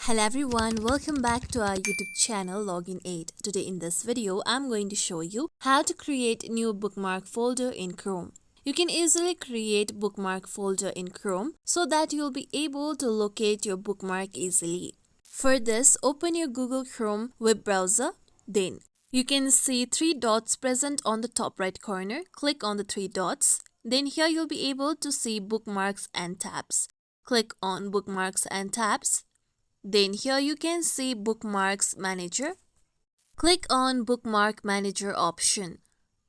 Hello everyone, welcome back to our YouTube channel Login 8. Today in this video, I'm going to show you how to create new bookmark folder in Chrome. You can easily create bookmark folder in Chrome so that you'll be able to locate your bookmark easily. For this, open your Google Chrome web browser. Then you can see three dots present on the top right corner. Click on the three dots. Then here you'll be able to see bookmarks and tabs. Click on bookmarks and tabs. Then here you can see Bookmarks Manager. Click on Bookmark Manager option.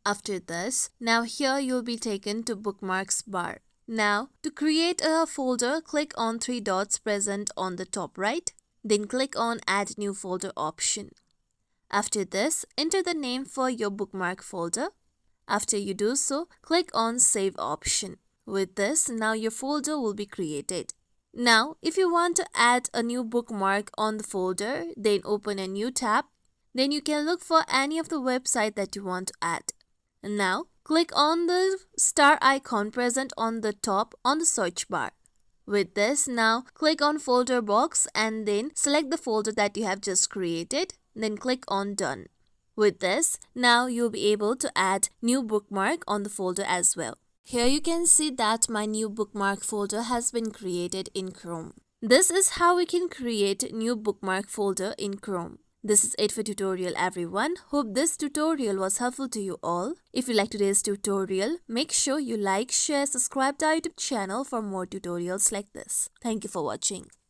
After this, now here you'll be taken to Bookmarks bar. Now, to create a folder, click on three dots present on the top right. Then click on Add New Folder option. After this, enter the name for your bookmark folder. After you do so, click on Save option. With this, now your folder will be created. Now, if you want to add a new bookmark on the folder, then open a new tab. Then you can look for any of the website that you want to add. And now, click on the star icon present on the top on the search bar. With this, now click on folder box and then select the folder that you have just created. Then click on Done. With this, now you'll be able to add new bookmark on the folder as well. Here you can see that my new bookmark folder has been created in Chrome. This is how we can create new bookmark folder in Chrome. This is it for tutorial everyone. Hope this tutorial was helpful to you all. If you like today's tutorial, make sure you like, share, subscribe to our YouTube channel for more tutorials like this. Thank you for watching.